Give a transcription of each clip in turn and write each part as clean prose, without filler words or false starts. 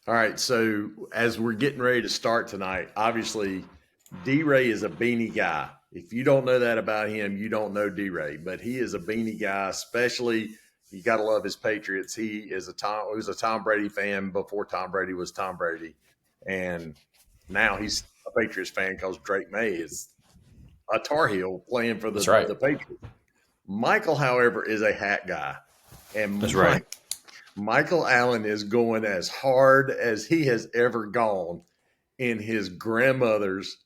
All right. So as we're getting ready to start tonight, obviously D-Ray is a beanie guy. If you don't know that about him, you don't know D-Ray. But he is a beanie guy, especially you got to love his Patriots. He was a Tom Brady fan before Tom Brady was Tom Brady, and now he's a Patriots fan because Drake May is a Tar Heel playing for That's the right. the Patriots. Michael, however, is a hat guy, and That's right. Michael Allen is going as hard as he has ever gone in his grandmother's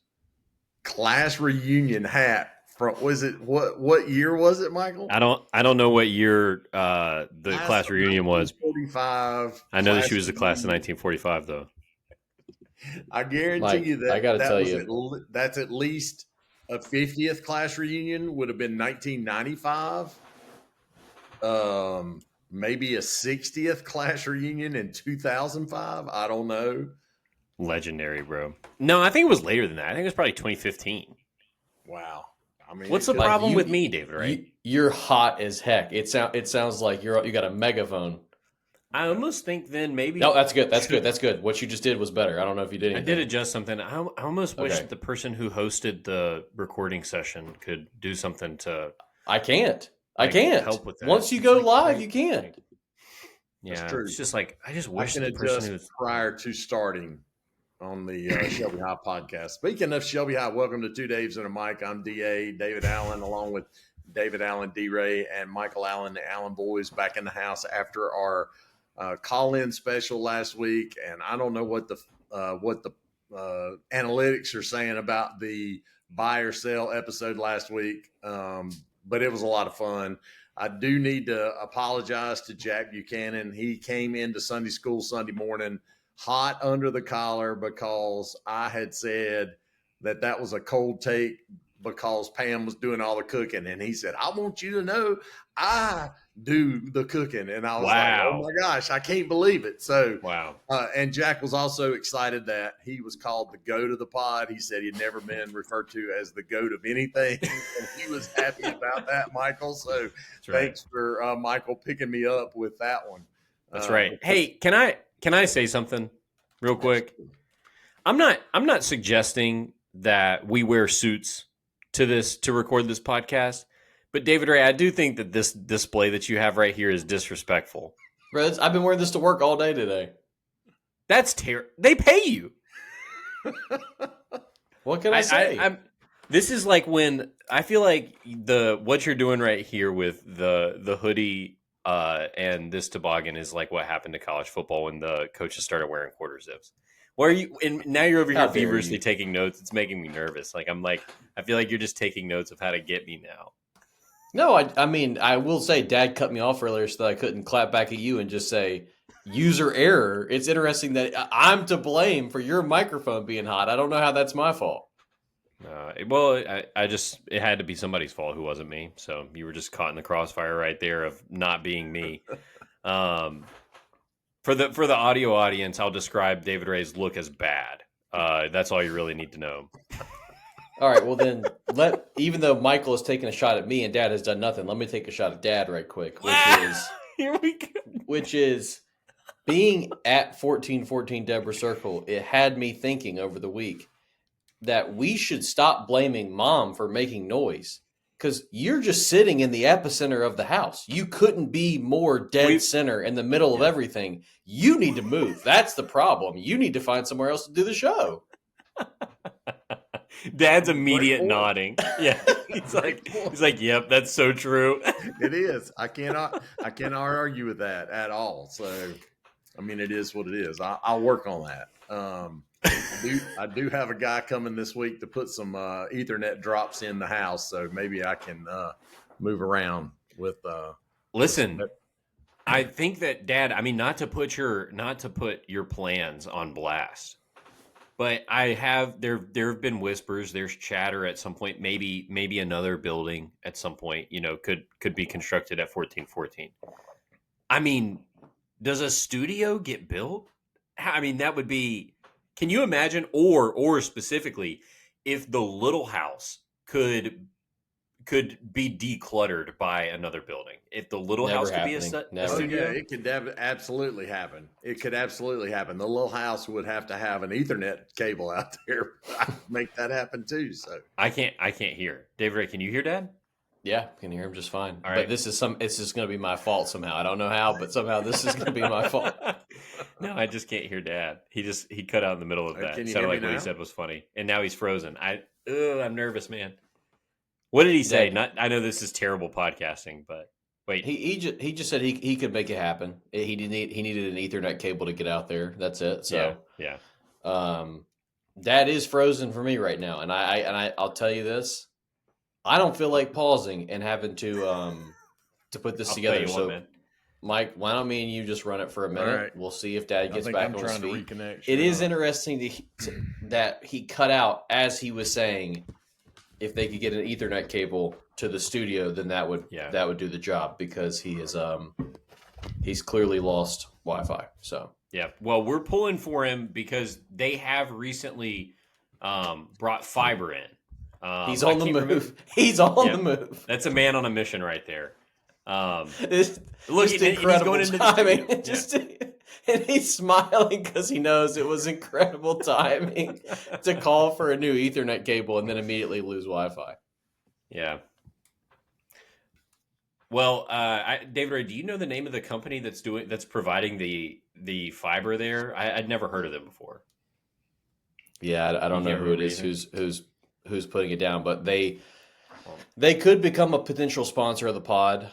class reunion hat. From was it what year was it, Michael? I don't know what year the Class class of reunion was. 1945. I know that she Class was the class of reunion. 1945, though. I guarantee Mike, you I got to that tell was you, that's at least a 50th class reunion. Would have been 1995. Maybe a 60th class reunion in 2005. I don't know. legendary, bro. No, I think it was later than that. I think it was probably 2015. Wow. I mean, What's it the could have problem been. Mike, with me, David? Right? You're hot as heck. It sounds like you got a megaphone. I almost think then maybe. No, that's good. That's good. What you just did was better. I don't know if you did I anything. did adjust something. I almost wish Okay. the person who hosted the recording session could do something to. I can't. Like, I can't. help with that. Once you It's go like, live, right, you can't. like, yeah, That's true. it's just like I just I wish can the person adjust who's prior to starting on the Shelby High podcast. Speaking of Shelby High, welcome to Two Daves and a Mic. I'm DA, David Allen, along with David Allen, D-Ray, and Michael Allen, the Allen boys, back in the house after our call-in special last week. And I don't know what the analytics are saying about the buy or sell episode last week, but it was a lot of fun. I do need to apologize to Jack Buchanan. He came into Sunday school Sunday morning hot under the collar because I had said that was a cold take because Pam was doing all the cooking. And he said, I want you to know I do the cooking. And I was like, oh my gosh, I can't believe it. So, wow. And Jack was also excited that he was called the GOAT of the pod. He said he'd never been referred to as the GOAT of anything. And he was happy about that, Michael. So thanks for Michael picking me up with that one. That's right. Hey, can I say something real quick? I'm not suggesting that we wear suits to record this podcast, but David Ray, I do think that this display that you have right here is disrespectful. Bro, I've been wearing this to work all day today. That's terrible. They pay you. What can I say? This is like when I feel like what you're doing right here with the hoodie and this toboggan is like what happened to college football when the coaches started wearing quarter zips. Where are you? And now you're over here feverishly taking notes. It's making me nervous. Like I feel like you're just taking notes of how to get me now. No, I mean, I will say Dad cut me off earlier so that I couldn't clap back at you and just say user error. It's interesting that I'm to blame for your microphone being hot. I don't know how that's my fault. It had to be somebody's fault who wasn't me. So you were just caught in the crossfire right there of not being me. For the audio audience, I'll describe David Ray's look as bad. That's all you really need to know. All right, well then, even though Michael has taken a shot at me and Dad has done nothing, let me take a shot at Dad right quick, here we go. Which is being at 1414 Deborah Circle. It had me thinking over the week that we should stop blaming Mom for making noise because you're just sitting in the epicenter of the house. You couldn't be more dead center in the middle of everything. You need to move. That's the problem. You need to find somewhere else to do the show. Dad's immediate nodding. Yeah, he's like, yep, that's so true. It is. I cannot argue with that at all. So, I mean, it is what it is. I'll work on that. I do have a guy coming this week to put some Ethernet drops in the house, so maybe I can move around with. Listen, I think that Dad. I mean, not to put your plans on blast. But there have been whispers. There's chatter at some point. Maybe another building at some point. Could be constructed at 1414. I mean, does a studio get built? I mean, that would be. Can you imagine? Or specifically, if the Little House could could be decluttered by another building. If the little Never house could be happening. a Never. Oh yeah, studio, it could absolutely happen. It could absolutely happen. The little house would have to have an Ethernet cable out there. I'd make that happen too. So I can't hear. Dave Ray, can you hear Dad? Yeah, can hear him just fine. All But right. this is going to be my fault somehow. I don't know how, but somehow this is going to be my fault. No, I just can't hear Dad. He cut out in the middle of that. Can you Sounded hear me like what he now? said was funny, and now he's frozen. I'm nervous, man. What did he say? Dad, I know this is terrible podcasting, but wait. he just said he could make it happen. He needed an Ethernet cable to get out there. That's it. So yeah. Dad is frozen for me right now, and I'll tell you this. I don't feel like pausing and having to put this I'll together. tell you So, what, man. Mike, why don't me and you just run it for a minute? right. We'll see if Dad I gets think back I'm on his trying to feet. reconnect. It is Sure. interesting that he cut out as he was saying, if they could get an Ethernet cable to the studio, then that would do the job, because he's clearly lost Wi-Fi. So Yeah. Well, we're pulling for him because they have recently brought fiber in. he's on the move. He's on the move. That's a man on a mission right there. It's Look, just he's incredible going into timing. the studio. And he's smiling because he knows it was incredible timing to call for a new Ethernet cable and then immediately lose Wi-Fi. Yeah. Well, David Ray, do you know the name of the company that's providing the fiber there? I'd never heard of them before. Yeah, I don't know who it is who's putting it down, but they could become a potential sponsor of the pod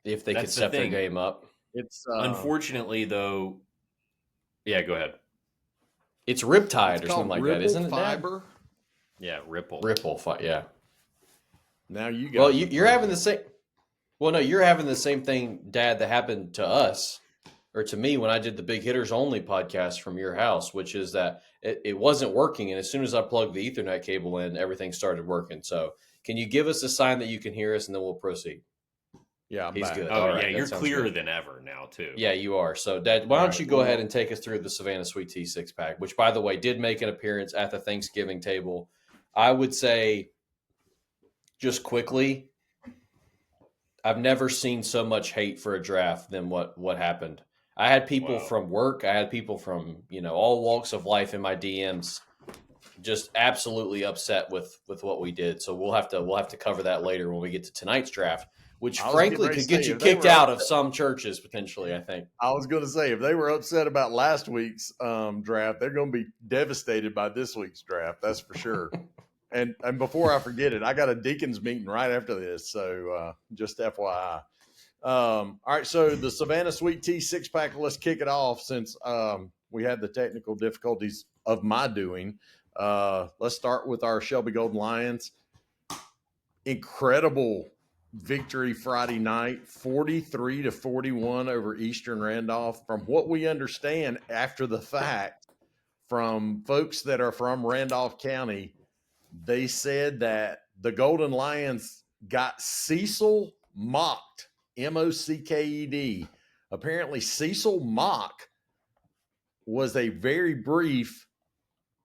if they could step their game up. It's unfortunately though. Yeah, go ahead. It's Riptide or something like that, isn't it? Fiber. Yeah, Ripple. Yeah. Now you got. Well, you're having the same. Well, no, you're having the same thing, Dad, that happened to us or to me when I did the Big Hitters Only podcast from your house, which is that it wasn't working, and as soon as I plugged the Ethernet cable in, everything started working. So, can you give us a sign that you can hear us, and then we'll proceed? Yeah, he's back. good. Oh, All yeah, right, you're clearer than ever now, too. Yeah, you are. So, Dad, why don't you go ahead and take us through the Savannah Sweet Tea 6-pack, which, by the way, did make an appearance at the Thanksgiving table. I would say, just quickly, I've never seen so much hate for a draft than what happened. I had people from work, I had people from all walks of life in my DMs, just absolutely upset with what we did. So we'll have to cover that later when we get to tonight's draft, which frankly could get you kicked out of some churches potentially. I think. I was going to say, if they were upset about last week's draft, they're going to be devastated by this week's draft. That's for sure. And before I forget it, I got a deacons meeting right after this. So just FYI. All right. So the Savannah Sweet Tea 6-pack, let's kick it off since we had the technical difficulties of my doing. Let's start with our Shelby Golden Lions. Incredible victory Friday night, 43-41 over Eastern Randolph. From what we understand after the fact from folks that are from Randolph County, they said that the Golden Lions got Cecil mocked, M-O-C-K-E-D. Apparently, Cecil Mock was a very brief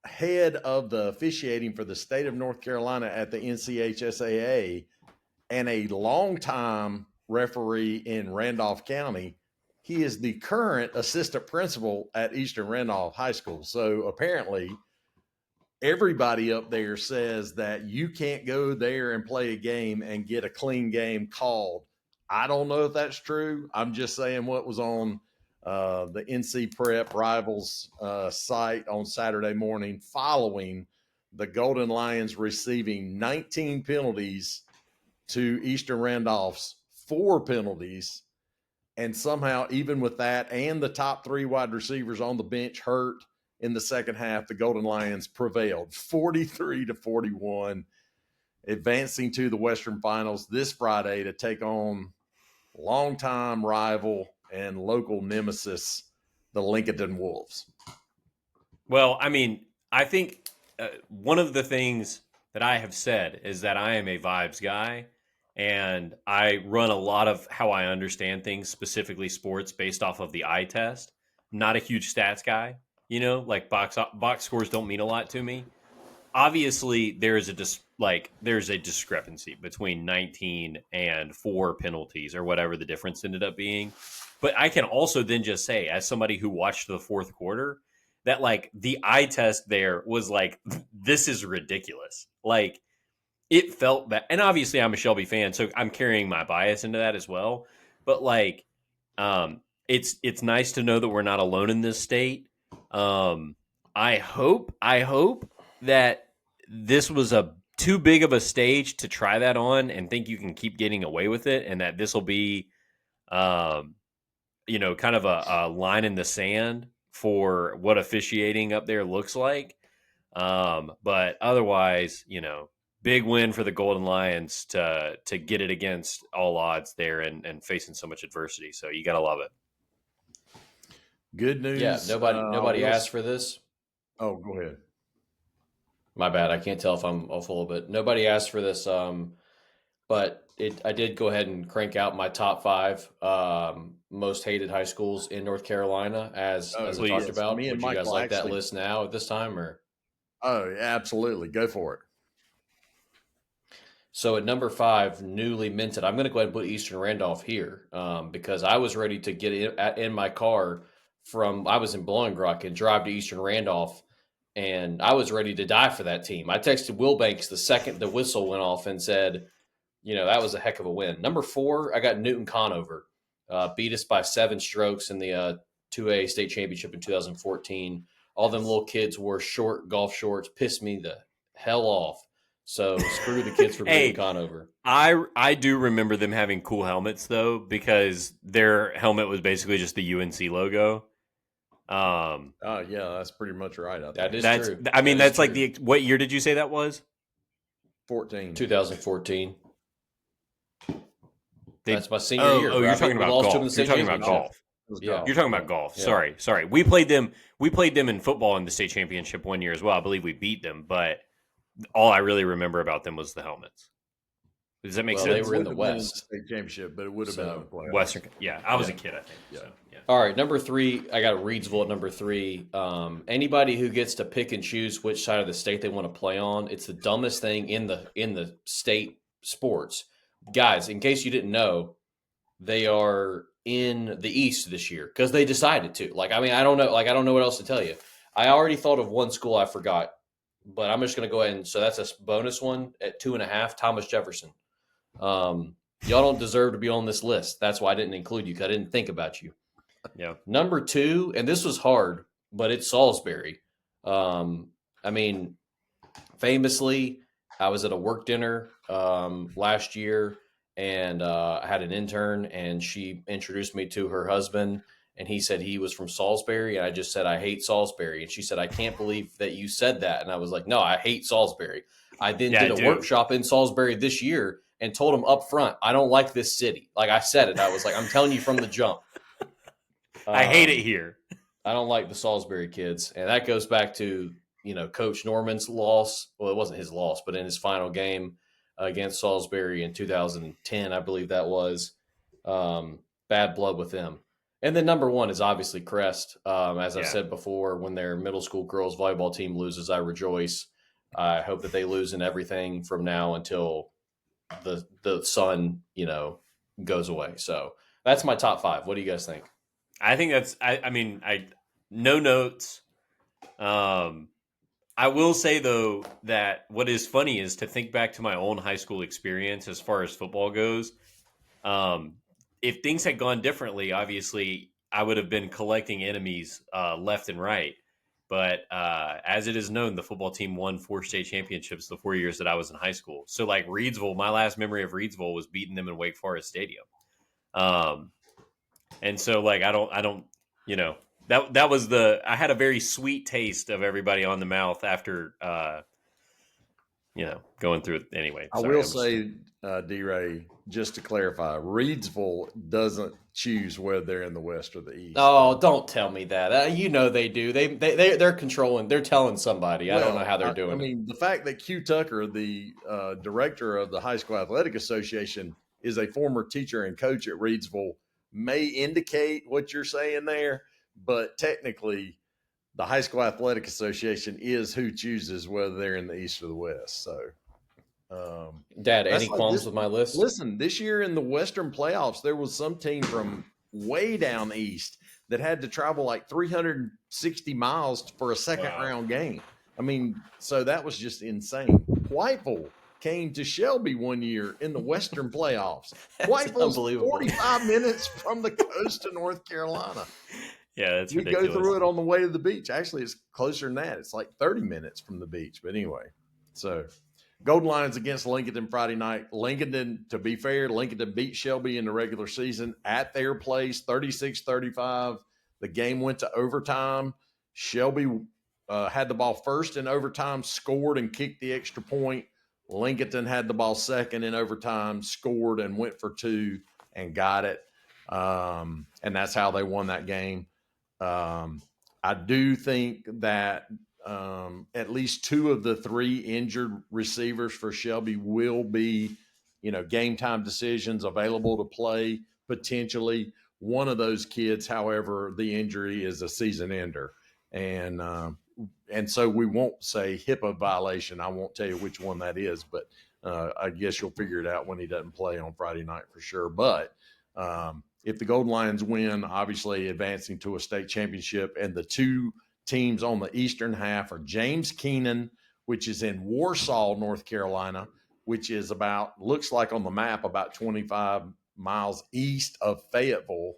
head of the officiating for the state of North Carolina at the NCHSAA and a longtime referee in Randolph County. He is the current assistant principal at Eastern Randolph High School. So apparently, everybody up there says that you can't go there and play a game and get a clean game called. I don't know if that's true. I'm just saying what was on the NC Prep Rivals site on Saturday morning following the Golden Lions receiving 19 penalties to Eastern Randolph's 4 penalties. And somehow, even with that and the top 3 wide receivers on the bench hurt in the second half, the Golden Lions prevailed 43-41, advancing to the Western Finals this Friday to take on longtime rival and local nemesis, the Lincoln Wolves. Well, I mean, I think one of the things that I have said is that I am a vibes guy, and I run a lot of how I understand things, specifically sports, based off of the eye test. I'm not a huge stats guy, like box scores don't mean a lot to me. Obviously, there is like there's a discrepancy between 19 and 4 penalties or whatever the difference ended up being. But I can also then just say, as somebody who watched the fourth quarter, that like the eye test there was like, this is ridiculous. Like it felt that, and obviously I'm a Shelby fan, so I'm carrying my bias into that as well. But like, it's nice to know that we're not alone in this state. I hope that this was a too big of a stage to try that on and think you can keep getting away with it, and that this will be, um, kind of a line in the sand for what officiating up there looks like. But otherwise, big win for the Golden Lions to get it against all odds there and facing so much adversity. So you gotta love it. Good news. Yeah, nobody asked for this. Oh, go ahead. My bad. I can't tell if I'm off a little bit. Nobody asked for this, but I did go ahead and crank out my top 5 most hated high schools in North Carolina, as I talked about. Me and Would you guys Michael like that actually- list now at this time, or? Oh, absolutely. Go for it. So at number 5, newly minted, I'm going to go ahead and put Eastern Randolph here because I was ready to get in my car I was in Bolingbrook and drive to Eastern Randolph, and I was ready to die for that team. I texted Will Banks the second the whistle went off and said, that was a heck of a win. Number 4, I got Newton Conover. Beat us by 7 strokes in the 2A state championship in 2014. All them little kids wore short golf shorts, pissed me the hell off. So screw the kids from Newton Conover. I do remember them having cool helmets though, because their helmet was basically just the UNC logo. Oh yeah, that's pretty much right. That's true. I mean, that's like what year did you say that was? 2014. That's my senior year. Oh, you're talking about golf. You're talking about golf. Yeah. You're talking about golf. Yeah. Sorry. We played them in football in the state championship one year as well. I believe we beat them, but all I really remember about them was the helmets. Does that make sense? They were in the West state championship, but it would have been in the playoffs. Western. Yeah, I was a kid, I think. Yeah. So, yeah. All right, number 3, I got Reedsville at number 3. Anybody who gets to pick and choose which side of the state they want to play on, it's the dumbest thing in the state sports. Guys, in case you didn't know, they are in the East this year because they decided to. I don't know. I don't know what else to tell you. I already thought of one school I forgot, but I'm just going to go ahead and. So that's a bonus one at 2.5. Thomas Jefferson. Y'all don't deserve to be on this list. That's why I didn't include you because I didn't think about you. Yeah. Number 2, and this was hard, but it's Salisbury. Famously, I was at a work dinner last year, and I had an intern, and she introduced me to her husband, and he said he was from Salisbury, and I just said, I hate Salisbury. And she said, I can't believe that you said that. And I was like, no, I hate Salisbury. I then did a workshop in Salisbury this year and told him up front, I don't like this city. Like I said it. I was like, I'm telling you from the jump. I hate it here. I don't like the Salisbury kids. And that goes back to, Coach Norman's loss. Well, it wasn't his loss, but in his final game against Salisbury in 2010, I believe that was, bad blood with them. And then number 1 is obviously Crest. As I said before, when their middle school girls volleyball team loses, I rejoice. I hope that they lose in everything from now until the sun, goes away. So that's my top 5. What do you guys think? I think that's. No notes. I will say though that what is funny is to think back to my own high school experience as far as football goes. If things had gone differently, obviously I would have been collecting enemies left and right. But as it is known, the football team won 4 state championships the 4 years that I was in high school. So like Reedsville, my last memory of Reedsville was beating them in Wake Forest Stadium. And so like I don't that was I had a very sweet taste of everybody on the mouth after going through it anyway. I will say, D-Ray, just to clarify, Reedsville doesn't choose whether they're in the West or the East. Oh, don't tell me that. They do. They're controlling. They're telling somebody. I don't know how they're doing it. I mean, the fact that Q Tucker, the director of the High School Athletic Association, is a former teacher and coach at Reedsville may indicate what you're saying there, but technically the High School Athletic Association is who chooses whether they're in the East or the West. So Dad, That's any like qualms this. with my list? Listen, this year in the Western playoffs, there was some team from way down east that had to travel like 360 miles for a second round game. I mean, so that was just insane. Whiteville came to Shelby one year in the Western playoffs. That's Whiteville's unbelievable. 45 minutes from the coast of North Carolina. Yeah, that's We ridiculous. go through it on the way to the beach. Actually, it's closer than that. It's like 30 minutes from the beach. But anyway, so Golden Lions against Lincoln Friday night. Lincoln, to be fair, Lincoln beat Shelby in the regular season at their place, 36-35. The game went to overtime. Shelby had the ball first in overtime, scored and kicked the extra point. Lincoln had the ball second in overtime, scored and went for two and got it. And that's how they won that game. I do think that at least two of the three injured receivers for Shelby will be, game time decisions available to play potentially. One of those kids, however, the injury is a season ender. And so we won't say HIPAA violation. I won't tell you which one that is, but I guess you'll figure it out when he doesn't play on Friday night for sure. But if the Golden Lions win, obviously advancing to a state championship, and the two teams on the eastern half are James Keenan, which is in Warsaw, North Carolina, which is looks like on the map about 25 miles east of Fayetteville,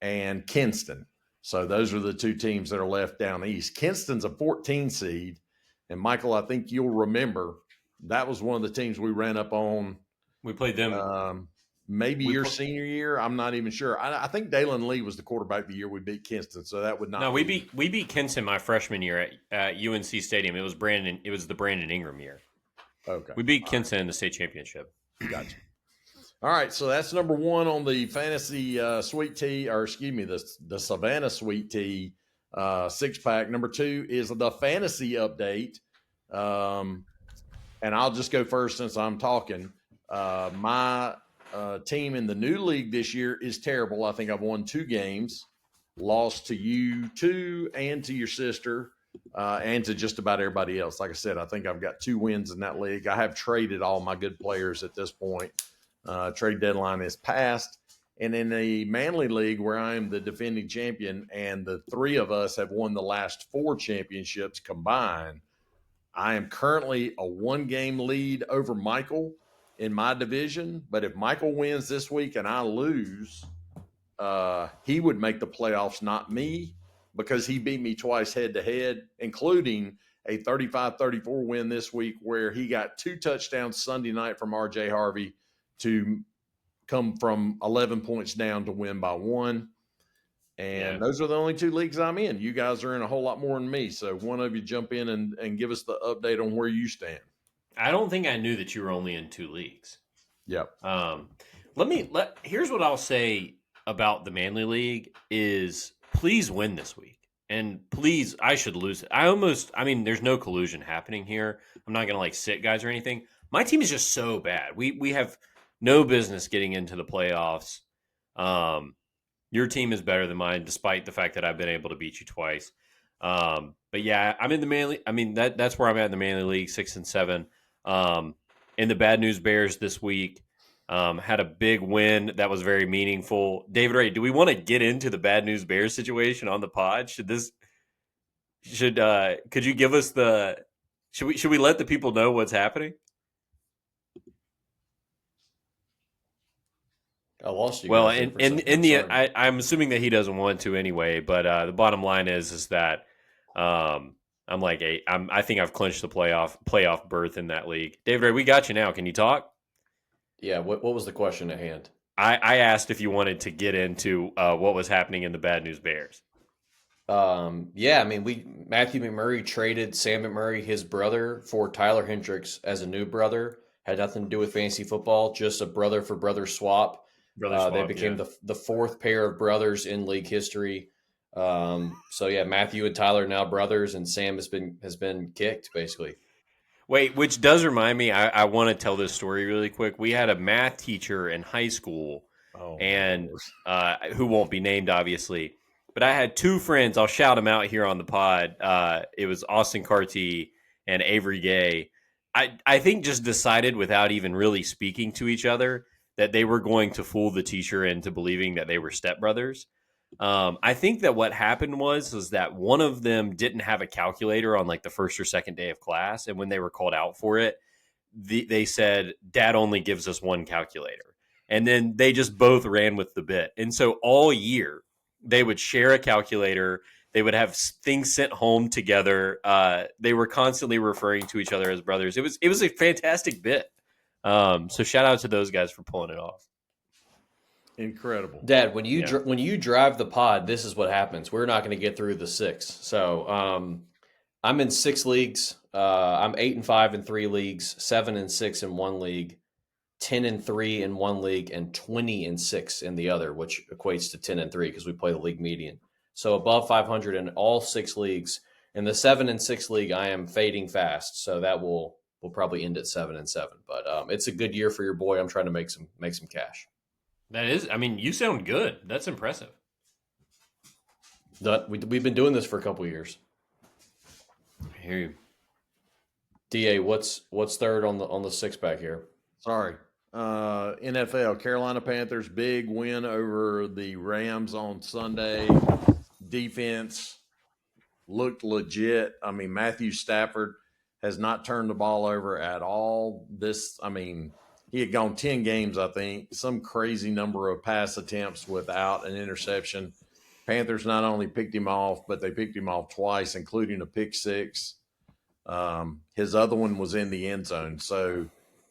and Kinston. So those are the two teams that are left down east. Kinston's a 14 seed. And Michael, I think you'll remember that was one of the teams we ran up on. We played them. Maybe your senior year. I'm not even sure. I think Dalen Lee was the quarterback the year we beat Kinston, so that would not. No, we beat Kinston my freshman year at UNC Stadium. It was the Brandon Ingram year. Okay, we beat Kinston in the state championship. Gotcha. All right, so that's number one on the fantasy sweet tea, or excuse me, the Savannah sweet tea 6-pack. Number two is the fantasy update, and I'll just go first since I'm talking. My team in the new league this year is terrible. I think I've won 2 games, lost to you 2 and to your sister and to just about everybody else. Like I said, I think I've got 2 wins in that league. I have traded all my good players at this point. Trade deadline is passed. And in the Manly League, where I am the defending champion, and the 3 of us have won the last 4 championships combined, I am currently a 1-game lead over Michael in my division. But if Michael wins this week and I lose, he would make the playoffs, not me, because he beat me twice head-to-head, including a 35-34 win this week where he got 2 touchdowns Sunday night from R.J. Harvey to come from 11 points down to win by 1. And those are the only 2 leagues I'm in. You guys are in a whole lot more than me. So one of you jump in and give us the update on where you stand. I don't think I knew that you were only in 2 leagues. Yep. Here's what I'll say about the Manly League is please win this week. And please, I should lose it. There's no collusion happening here. I'm not going to sit guys or anything. My team is just so bad. We have no business getting into the playoffs. Your team is better than mine, despite the fact that I've been able to beat you twice. But yeah, I'm in the Manly. That's where I'm at in the Manly League, 6-7. In the Bad News Bears this week, had a big win that was very meaningful. David Ray, do we want to get into the Bad News Bears situation on the pod? Could you give us should we let the people know what's happening? I lost you. Well, I'm assuming that he doesn't want to anyway. But the bottom line is that I think I've clinched the playoff berth in that league. David Ray, we got you now. Can you talk? Yeah. What was the question at hand? I asked if you wanted to get into what was happening in the Bad News Bears. Matthew McMurray traded Sam McMurray, his brother, for Tyler Hendricks as a new brother. Had nothing to do with fantasy football, just a brother for brother swap. They became the 4th pair of brothers in league history. Matthew and Tyler are now brothers, and Sam has been kicked basically. Wait, which does remind me, I want to tell this story really quick. We had a math teacher in high school, who won't be named, obviously. But I had 2 friends. I'll shout them out here on the pod. It was Austin Carty and Avery Gay. I think just decided without even really speaking to each other that they were going to fool the teacher into believing that they were stepbrothers. I think that what happened was that one of them didn't have a calculator on like the first or second day of class, and when they were called out for it, they said, "Dad only gives us one calculator," and then they just both ran with the bit, and so all year they would share a calculator. They would have things sent home together. They were constantly referring to each other as brothers. It was a fantastic bit. So shout out to those guys for pulling it off. Incredible. Dad, when you Yeah. when you drive the pod, this is what happens. We're not going to get through the 6. So I'm in 6 leagues. I'm 8-5 in 3 leagues, 7-6 in 1 league, 10-3 in 1 league, and 20-6 in the other, which equates to 10-3 because we play the league median. So above 500 in all 6 leagues. In the 7-6 league, I am fading fast. So that will probably end at 7-7. But it's a good year for your boy. I'm trying to make some cash. That is, I mean, you sound good. That's impressive. We've been doing this for a couple of years. I hear you. Da, what's third on the 6-pack here? Sorry. NFL, Carolina Panthers, big win over the Rams on Sunday. Defense looked legit. I mean, Matthew Stafford has not turned the ball over at all. He had gone 10 games, I think, some crazy number of pass attempts without an interception. Panthers not only picked him off, but they picked him off twice, including a pick six. His other one was in the end zone. So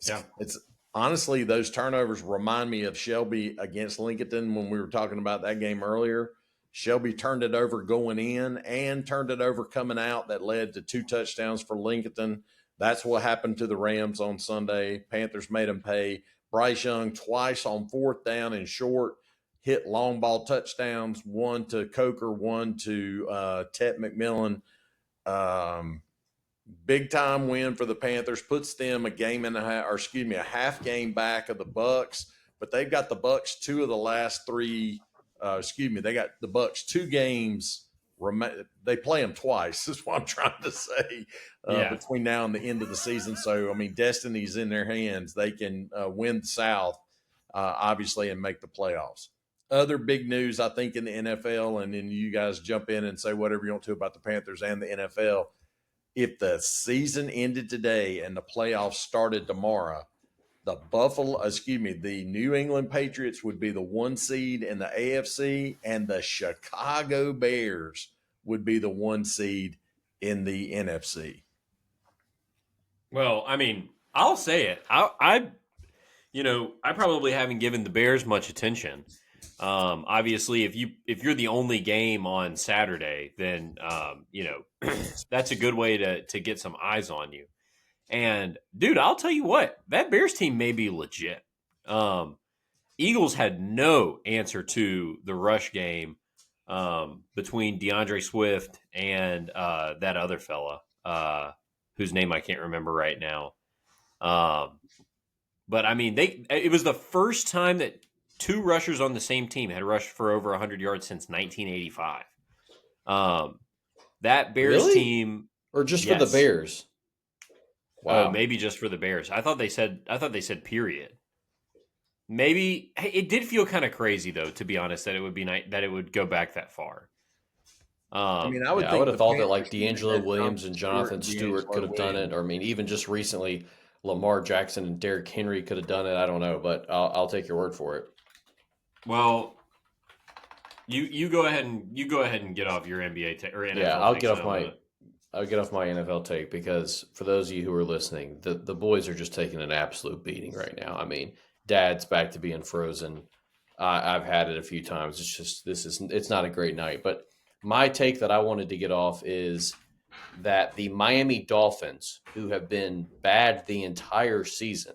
Yeah. it's honestly, those turnovers remind me of Shelby against Lincoln when we were talking about that game earlier. Shelby turned it over going in and turned it over coming out. That led to 2 touchdowns for Lincoln. That's what happened to the Rams on Sunday. Panthers made them pay. Bryce Young twice on 4th down and short, hit long ball touchdowns, one to Coker, one to Tet McMillan. Big time win for the Panthers, puts them a half game back of the Bucks, but they've got the Bucks 2 of the last 3. They got the Bucks 2 games. They play them twice. Is what I'm trying to say. Between now and the end of the season. So I mean, destiny's in their hands. They can win the South, obviously, and make the playoffs. Other big news, I think, in the NFL, and then you guys jump in and say whatever you want to about the Panthers and the NFL. If the season ended today and the playoffs started tomorrow, the New England Patriots would be the 1 seed in the AFC, and the Chicago Bears would be the 1 seed in the NFC. Well, I mean, I'll say it. I probably haven't given the Bears much attention. Obviously, if you're the only game on Saturday, then that's a good way to get some eyes on you. And dude, I'll tell you what, that Bears team may be legit. Eagles had no answer to the rush game between DeAndre Swift and that other fella, whose name I can't remember right now. But I mean, it was the first time that 2 rushers on the same team had rushed for over 100 yards since 1985. That Bears team, or just for the Bears? Wow, maybe just for the Bears. I thought they said period. Maybe it did feel kind of crazy though, to be honest, that it would be that it would go back that far. I mean, I would have thought that like Panthers D'Angelo Williams and Jonathan Stewart could have done it, or I mean, even just recently, Lamar Jackson and Derrick Henry could have done it. I don't know, but I'll take your word for it. Well, you go ahead and get off your NBA take or NFL. Yeah, I'll get off my NFL take, because for those of you who are listening, the boys are just taking an absolute beating right now. I mean, Dad's back to being frozen. I've had it a few times. It's not a great night. But my take that I wanted to get off is that the Miami Dolphins, who have been bad the entire season,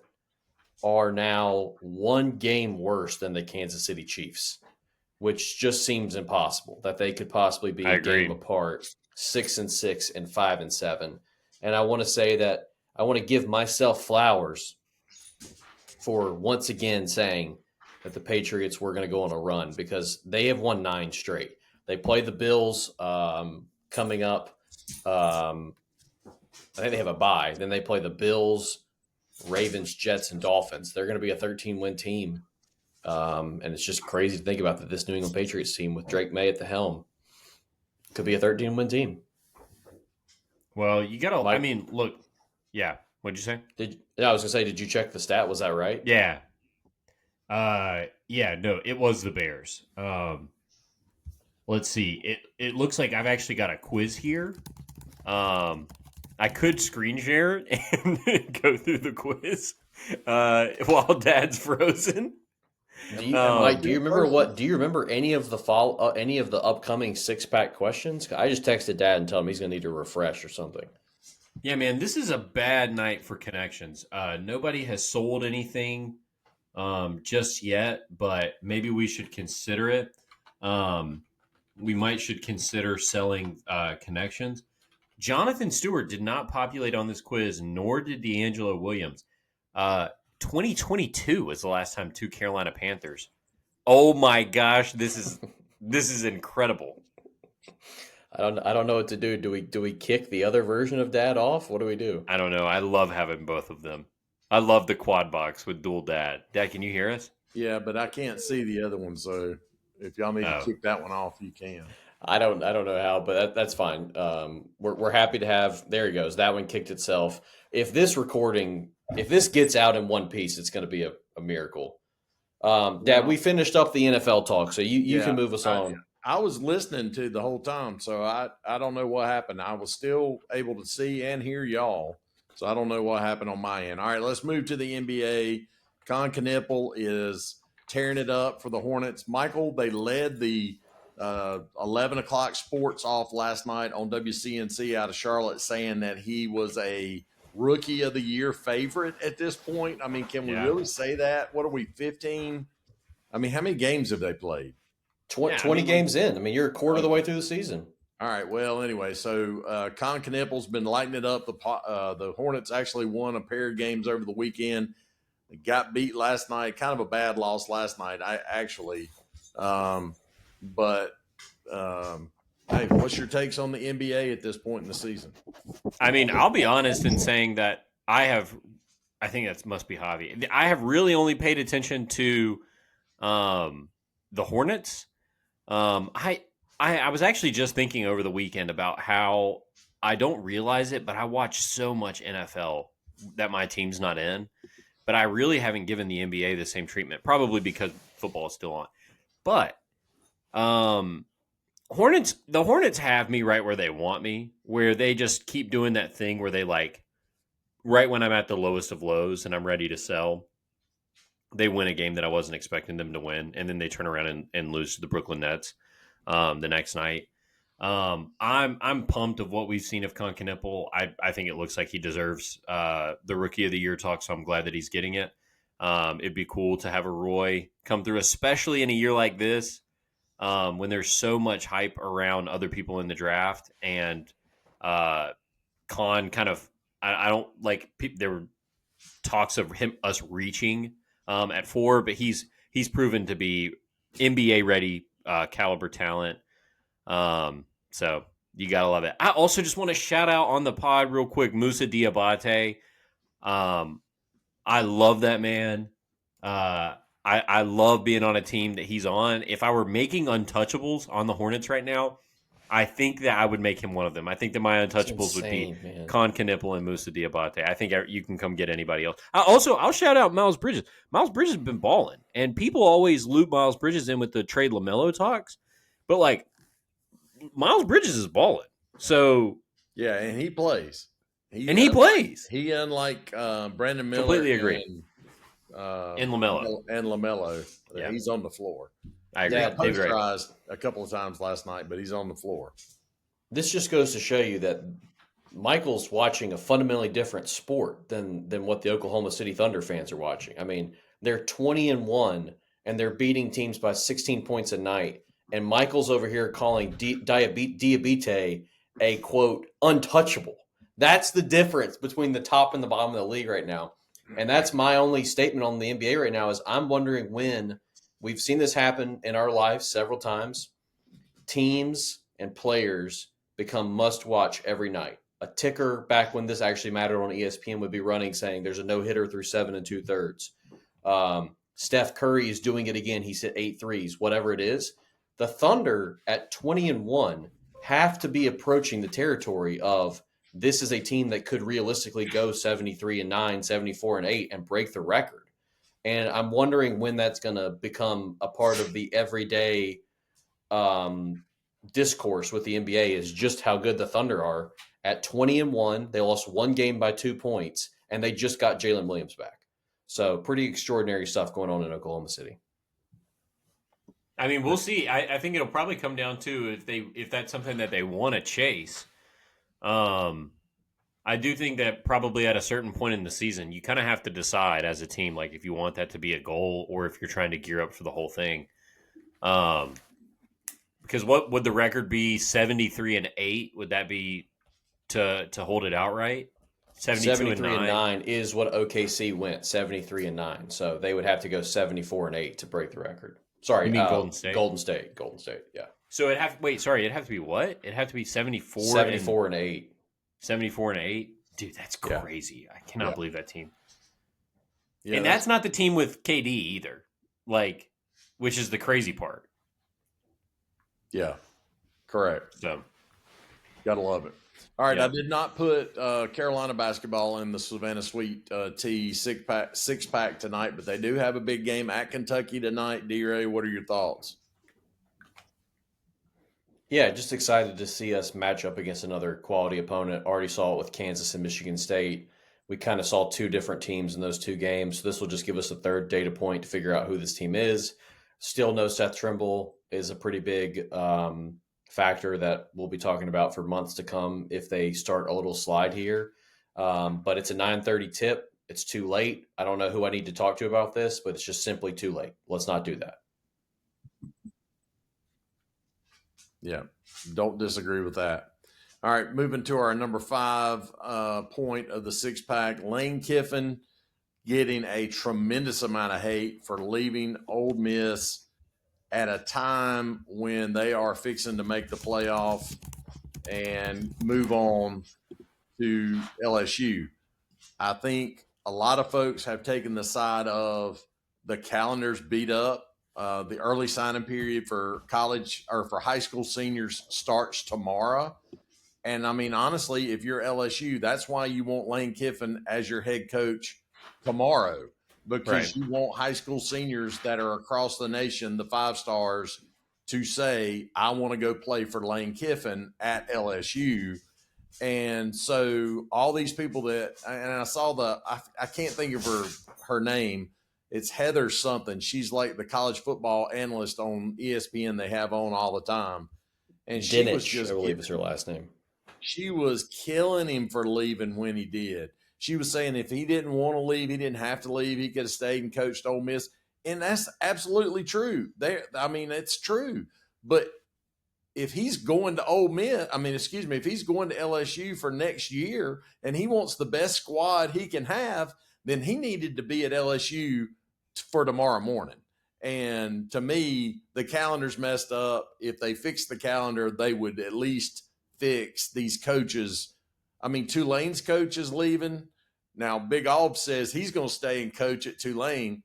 are now 1 game worse than the Kansas City Chiefs, which just seems impossible that they could possibly be a game apart, 6-6 and 5-7. And I want to say that I want to give myself flowers for once again saying that the Patriots were going to go on a run, because they have won 9 straight. They play the Bills coming up I think they have a bye. Then they play the Bills, Ravens, Jets, and Dolphins. They're going to be a 13-win team. And it's just crazy to think about that this New England Patriots team with Drake May at the helm could be a 13-win team. Well, you got to, I Mike, mean, look, yeah. What'd you say? I was going to say, did you check the stat? Was that right? Yeah. Yeah, no, it was the Bears. Let's see. It looks like I've actually got a quiz here. I could screen share it and go through the quiz while Dad's frozen. Mike, do you remember any of the upcoming 6-pack questions? I just texted Dad and told him he's going to need to refresh or something. Yeah, man, this is a bad night for connections. Nobody has sold anything just yet, but maybe we should consider it. We should consider selling connections. Jonathan Stewart did not populate on this quiz, nor did D'Angelo Williams. 2022 was the last time 2 Carolina Panthers. Oh my gosh, this is incredible. I don't know what to do. Do we kick the other version of Dad off? What do we do? I don't know. I love having both of them. I love the quad box with dual dad. Dad, can you hear us? Yeah, but I can't see the other one, so if y'all need to kick that one off, you can. I don't know how, but that's fine. We're happy to have. There he goes. That one kicked itself. If this gets out in one piece, it's going to be a miracle. Dad, we finished up the NFL talk, so you can move us on. I was listening to the whole time, so I don't know what happened. I was still able to see and hear y'all, so I don't know what happened on my end. All right, let's move to the NBA. Con Knipple is tearing it up for the Hornets. Michael, they led the 11 o'clock sports off last night on WCNC out of Charlotte, saying that he was a rookie of the year favorite at this point. I mean, can we really say that? What are we, 15? I mean, how many games have they played? 20 games in. I mean, you're a quarter of the way through the season. All right. Well, anyway, so Con Knipple's been lighting it up. The Hornets actually won a pair of games over the weekend. They got beat last night. Kind of a bad loss last night, hey, what's your takes on the NBA at this point in the season? I mean, I'll be honest in saying that I think that must be Javi. I have really only paid attention to the Hornets. I was actually just thinking over the weekend about how I don't realize it, but I watch so much NFL that my team's not in. But I really haven't given the NBA the same treatment, probably because football is still on. But the Hornets have me right where they want me, where they just keep doing that thing where they right when I'm at the lowest of lows and I'm ready to sell, they win a game that I wasn't expecting them to win, and then they turn around and lose to the Brooklyn Nets the next night. I'm pumped of what we've seen of Con Knipple. I think it looks like he deserves the Rookie of the Year talk, so I'm glad that he's getting it. It'd be cool to have a Roy come through, especially in a year like this when there's so much hype around other people in the draft, and Con kind of I don't like there were talks of us reaching at 4, but he's proven to be NBA ready caliber talent. So you gotta love it. I also just want to shout out on the pod real quick, Musa Diabate. I love that man. I love being on a team that he's on. If I were making untouchables on the Hornets right now, I think that I would make him one of them. I think that my untouchables would be Con Knipple and Musa Diabate. I think you can come get anybody else. I'll shout out Miles Bridges. Miles Bridges has been balling, and people always loop Miles Bridges in with the trade LaMelo talks, but Miles Bridges is balling. So yeah, and he plays. He plays. He unlike Brandon Miller. Completely agree. And LaMelo. Yeah. He's on the floor. I agree. Yeah, posterized a couple of times last night, but he's on the floor. This just goes to show you that Michael's watching a fundamentally different sport than what the Oklahoma City Thunder fans are watching. I mean, they're 20-1 and they're beating teams by 16 points a night. And Michael's over here calling Diabate a, quote, untouchable. That's the difference between the top and the bottom of the league right now. And that's my only statement on the NBA right now is I'm wondering when we've seen this happen in our lives several times. Teams and players become must-watch every night. a ticker back when this actually mattered on ESPN would be running saying there's a no-hitter through 7 2/3. Steph Curry is doing it again. He's hit 8 threes, whatever it is. The Thunder at 20-1 have to be approaching the territory of this is a team that could realistically go 73-9, 74-8 and break the record. And I'm wondering when that's going to become a part of the everyday discourse with the NBA is just how good the Thunder are. At 20-1, they lost one game by 2 points, and they just got Jalen Williams back. So pretty extraordinary stuff going on in Oklahoma City. I mean, we'll see. I think it'll probably come down to if that's something that they want to chase. I do think that probably at a certain point in the season, you kind of have to decide as a team, like if you want that to be a goal or if you're trying to gear up for the whole thing. Because what would the record be? 73-8? Would that be to hold it outright? 73-9 is what OKC went, 73-9. So they would have to go 74-8 to break the record. Sorry, you mean Golden State? Golden State, yeah. So it'd have to be what? It'd have to be 74 and 8. 74-8? Dude, that's crazy. I cannot believe that team. Yeah, and that's not the team with KD either. Like, which is the crazy part. Yeah, correct. So, gotta love it. All right, Yep. I did not put Carolina basketball in the Savannah Sweet Tea six pack tonight, but they do have a big game at Kentucky tonight. D-Ray, what are your thoughts? Yeah, just excited to see us match up against another quality opponent. Already saw it with Kansas and Michigan State. We kind of saw two different teams in those two games. So this will just give us a third data point to figure out who this team is. Still no Seth Trimble is a pretty big factor that we'll be talking about for months to come if they start a little slide here. But it's a 9:30 tip. It's too late. I don't know who I need to talk to about this, but it's just simply too late. Let's not do that. Yeah, don't disagree with that. All right, moving to our number 5 point of the six pack. Lane Kiffin getting a tremendous amount of hate for leaving Ole Miss at a time when they are fixing to make the playoff and move on to LSU. I think a lot of folks have taken the side of the calendar's beat up. The early signing period for college or for high school seniors starts tomorrow. And I mean, honestly, if you're LSU, that's why you want Lane Kiffin as your head coach tomorrow, because you want high school seniors that are across the nation, the 5 stars, to say, I want to go play for Lane Kiffin at LSU. And so all these people that, and I saw I can't think of her name. It's Heather something. She's like the college football analyst on ESPN they have on all the time. And she was just, I believe is her last name. She was killing him for leaving when he did. She was saying if he didn't want to leave, he didn't have to leave. He could have stayed and coached Ole Miss. And that's absolutely true. It's true. But if he's going to if he's going to LSU for next year and he wants the best squad he can have, then he needed to be at LSU for tomorrow morning. And to me, the calendar's messed up. If they fix the calendar, they would at least fix these coaches. I mean, Tulane's coach is leaving. Now, Big Alb says he's going to stay and coach at Tulane,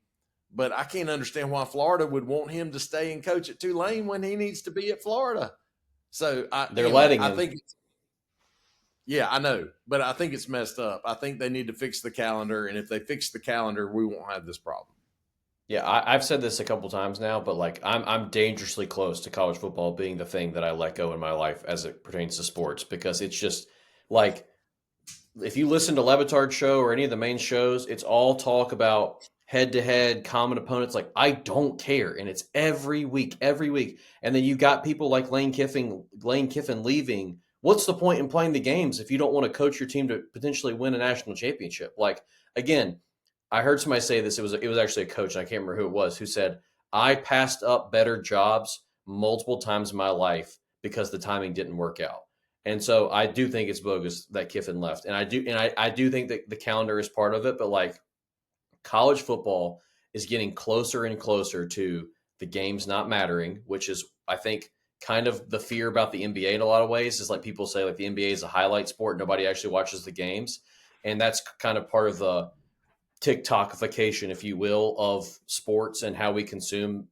but I can't understand why Florida would want him to stay and coach at Tulane when he needs to be at Florida. So letting him. I know, but I think it's messed up. I think they need to fix the calendar, and if they fix the calendar, we won't have this problem. Yeah, I've said this a couple times now, but like I'm dangerously close to college football being the thing that I let go in my life as it pertains to sports, because it's just like if you listen to Levitard's show or any of the main shows, it's all talk about head-to-head common opponents. Like, I don't care, and it's every week. And then you got people like Lane Kiffin leaving. What's the point in playing the games if you don't want to coach your team to potentially win a national championship? Like, again, I heard somebody say this. It was actually a coach, and I can't remember who it was, who said, I passed up better jobs multiple times in my life because the timing didn't work out. And so I do think it's bogus that Kiffin left. And I do think that the calendar is part of it, but like college football is getting closer and closer to the games not mattering, which is, I think, kind of the fear about the NBA in a lot of ways. Is like people say like the NBA is a highlight sport. Nobody actually watches the games. And that's kind of part of the TikTokification, if you will, of sports and how we consume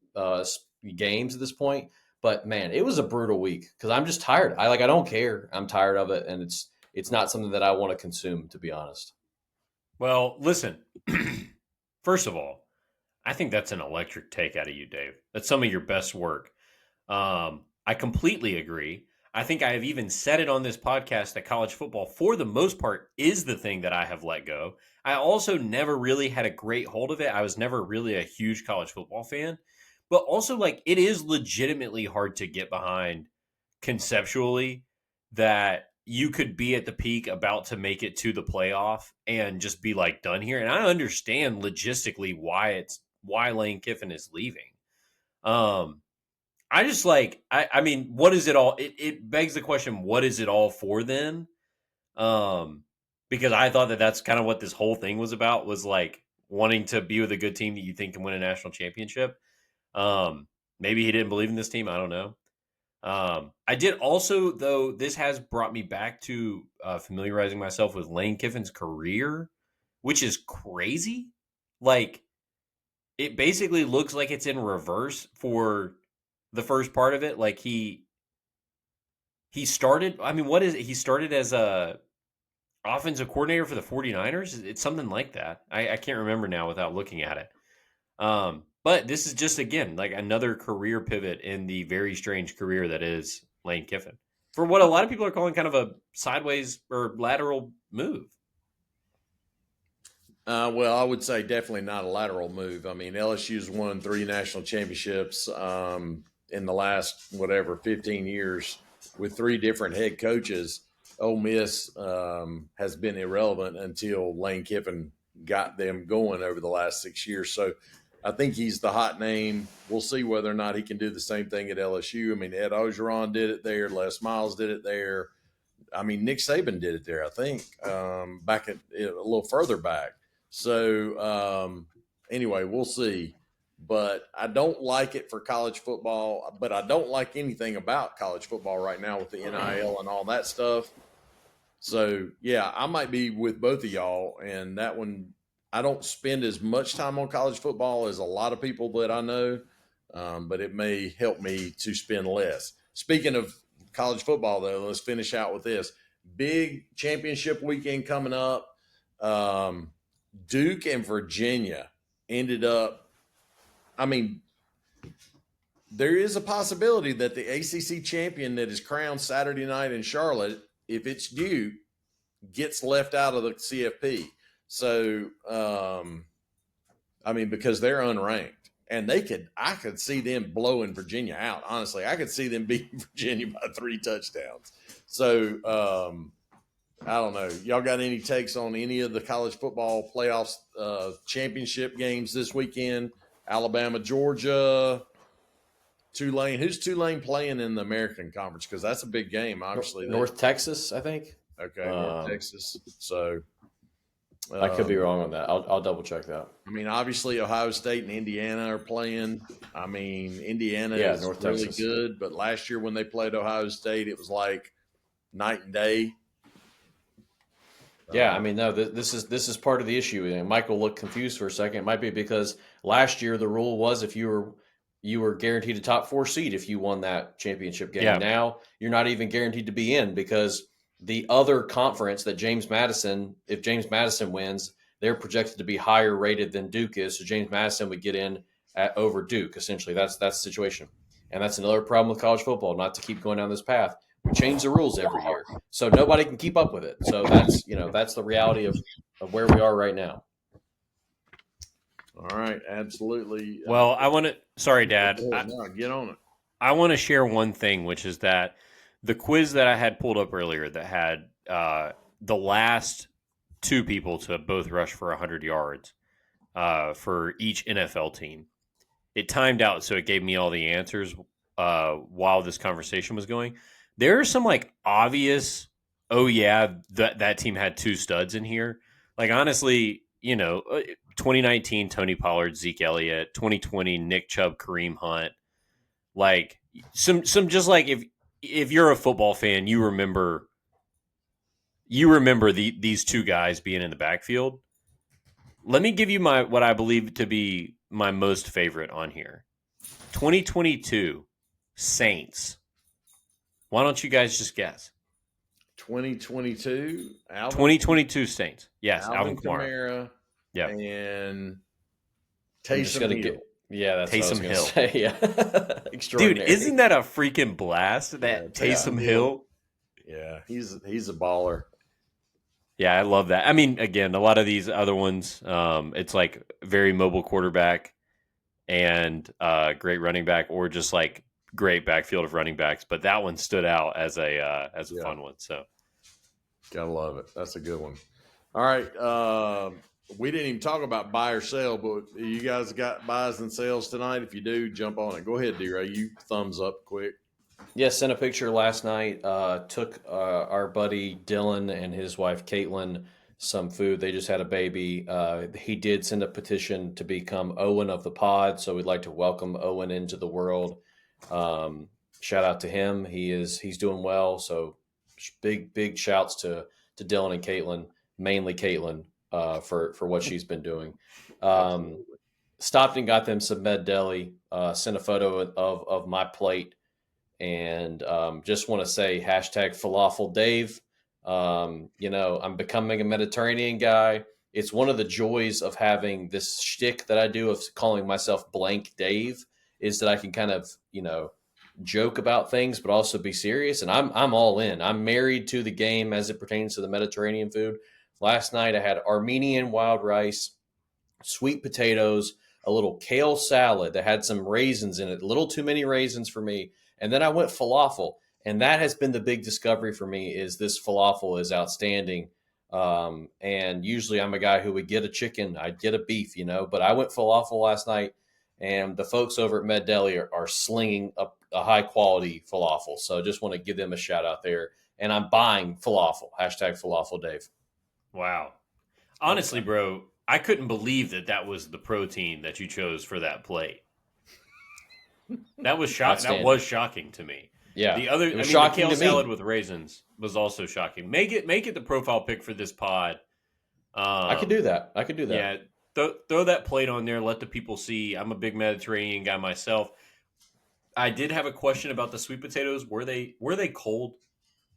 games at this point. But man, it was a brutal week because I'm just tired. I don't care. I'm tired of it, and it's not something that I want to consume, to be honest. Well, listen. First of all, I think that's an electric take out of you, Dave. That's some of your best work. I completely agree. I think I have even said it on this podcast that college football, for the most part, is the thing that I have let go. I also never really had a great hold of it. I was never really a huge college football fan, but also like it is legitimately hard to get behind conceptually that you could be at the peak about to make it to the playoff and just be like done here. And I understand logistically why Lane Kiffin is leaving. I just like I mean, what is it all? It begs the question, what is it all for then? Because I thought that that's kind of what this whole thing was about, was like wanting to be with a good team that you think can win a national championship. Maybe he didn't believe in this team. I don't know. I did also, though, this has brought me back to familiarizing myself with Lane Kiffin's career, which is crazy. Like, it basically looks like it's in reverse for the first part of it. Like he started, I mean, what is it? He started as a offensive coordinator for the 49ers. It's something like that. I can't remember now without looking at it. But this is just, again, like another career pivot in the very strange career that is Lane Kiffin, for what a lot of people are calling kind of a sideways or lateral move. Well, I would say definitely not a lateral move. I mean, LSU's won 3 national championships in the last, 15 years with 3 different head coaches. Ole Miss has been irrelevant until Lane Kiffin got them going over the last 6 years. So I think he's the hot name. We'll see whether or not he can do the same thing at LSU. I mean, Ed Ogeron did it there. Les Miles did it there. I mean, Nick Saban did it there, I think, back a little further back. So anyway, we'll see. But I don't like it for college football, but I don't like anything about college football right now with the NIL and all that stuff. So, yeah, I might be with both of y'all. And that one, I don't spend as much time on college football as a lot of people that I know, but it may help me to spend less. Speaking of college football, though, let's finish out with this. Big championship weekend coming up. Duke and Virginia ended up, I mean, there is a possibility that the ACC champion that is crowned Saturday night in Charlotte, if it's Duke, gets left out of the CFP. So, I mean, because they're unranked. And I could see them blowing Virginia out. Honestly, I could see them beating Virginia by 3 touchdowns. So, I don't know. Y'all got any takes on any of the college football playoffs championship games this weekend? Alabama, Georgia, Tulane. Who's Tulane playing in the American Conference? Because that's a big game, obviously. North Texas, I think. Okay, North Texas. So I could be wrong on that. I'll double check that. I mean, obviously, Ohio State and Indiana are playing. I mean, Indiana is North really Texas. good, but last year when they played Ohio State, it was like night and day. Yeah, I mean, no, this is part of the issue. And Michael looked confused for a second. It might be because last year the rule was if you were guaranteed a top 4 seed if you won that championship game. Yeah. Now you're not even guaranteed to be in because the other conference that if James Madison wins, they're projected to be higher rated than Duke is. So James Madison would get in over Duke. Essentially, that's the situation. And that's another problem with college football. Not to keep going down this path. We change the rules every year, so nobody can keep up with it. So that's the reality of where we are right now. All right, absolutely. Well, I want to. Sorry, Dad. Get on it. I want to share one thing, which is that the quiz that I had pulled up earlier that had the last 2 people to both rush for 100 yards for each NFL team. It timed out, so it gave me all the answers while this conversation was going. There are some like obvious, oh yeah, that team had 2 studs in here. Like honestly, 2019 Tony Pollard, Zeke Elliott, 2020 Nick Chubb, Kareem Hunt. Like some just like if you're a football fan, you remember these two guys being in the backfield. Let me give you what I believe to be my most favorite on here. 2022 Saints. Why don't you guys just guess? 2022 2022 Saints. Yes, Alvin Kamara. Kamara. Yeah. And I'm just gonna Taysom Hill. yeah, that's what I was Taysom gonna Hill. say. Yeah, Dude, extraordinary. isn't that a freaking blast? That Taysom Hill. Yeah, he's a baller. Yeah, I love that. I mean, again, a lot of these other ones, it's like very mobile quarterback and great running back, or just like great backfield of running backs. But that one stood out as a fun one. So gotta love it. That's a good one. All right, we didn't even talk about buy or sell, but you guys got buys and sales tonight. If you do, jump on it. Go ahead, D-Ray. You thumbs up quick. Yeah, sent a picture last night. Took our buddy Dylan and his wife Caitlin some food. They just had a baby. He did send a petition to become Owen of the pod, so we'd like to welcome Owen into the world. Shout out to him. He's doing well. So big shouts to Dylan and Caitlin, mainly Caitlin, for what she's been doing. Stopped and got them some Med Deli. Sent a photo of my plate. And just want to say hashtag falafel Dave. I'm becoming a Mediterranean guy. It's one of the joys of having this shtick that I do of calling myself blank Dave, is that I can kind of, joke about things, but also be serious. And I'm all in. I'm married to the game as it pertains to the Mediterranean food. Last night I had Armenian wild rice, sweet potatoes, a little kale salad that had some raisins in it, a little too many raisins for me. And then I went falafel, and that has been the big discovery for me, is this falafel is outstanding. And usually I'm a guy who would get a chicken, I'd get a beef, but I went falafel last night, and the folks over at Med Deli are slinging a high quality falafel. So just want to give them a shout out there. And I'm buying falafel, hashtag falafel Dave. wow. Honestly, bro, I couldn't believe that was the protein that you chose for that plate. That was shocking. That was shocking to me. Yeah, the other, the kale salad with raisins was also shocking. Make it the profile pic for this pod. I could do that. Yeah, throw that plate on there. Let the people see. I'm a big Mediterranean guy myself. I did have a question about the sweet potatoes. Were they cold?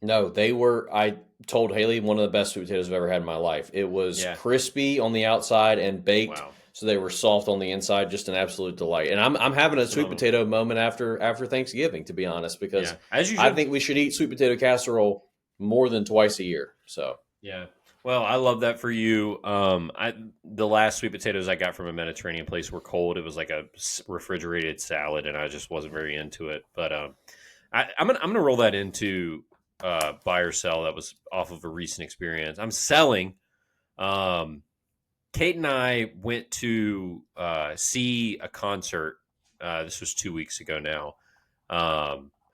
No, they were. I told Haley, one of the best sweet potatoes I've ever had in my life. It was crispy on the outside and baked. Wow. So they were soft on the inside, just an absolute delight. And I'm having a sweet potato moment after Thanksgiving, to be honest, because I think we should eat sweet potato casserole more than twice a year. So yeah, well, I love that for you. The last sweet potatoes I got from a Mediterranean place were cold. It was like a refrigerated salad, and I just wasn't very into it. But I'm gonna roll that into buy or sell. That was off of a recent experience. I'm selling. Kate and I went to see a concert. This was 2 weeks ago now,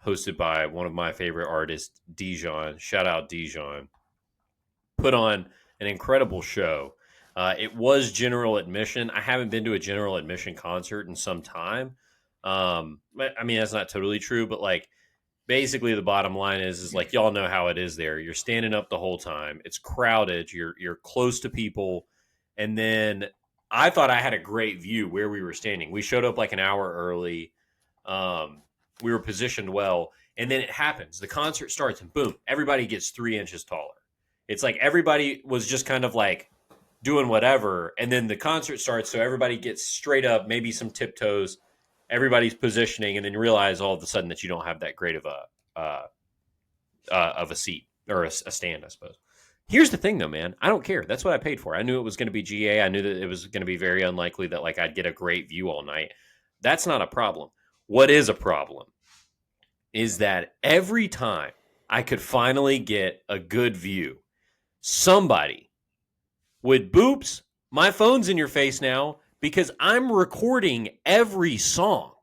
hosted by one of my favorite artists, Dijon. Shout out Dijon. Put on an incredible show. It was general admission. I haven't been to a general admission concert in some time. I mean, that's not totally true, but like, basically the bottom line is like, y'all know how it is there. You're standing up the whole time. It's crowded. You're close to people. And then I thought I had a great view where we were standing. We showed up like an hour early. We were positioned well. And then it happens. The concert starts and boom, everybody gets 3 inches taller. It's like everybody was just kind of like doing whatever. And then the concert starts. So everybody gets straight up, maybe some tiptoes. Everybody's positioning, and then realize all of a sudden that you don't have that great of a seat or a stand, I suppose. Here's the thing, though, man. I don't care. That's what I paid for. I knew it was going to be GA. I knew that it was going to be very unlikely that like I'd get a great view all night. That's not a problem. What is a problem is that every time I could finally get a good view, somebody would boops, my phone's in your face now because I'm recording every song.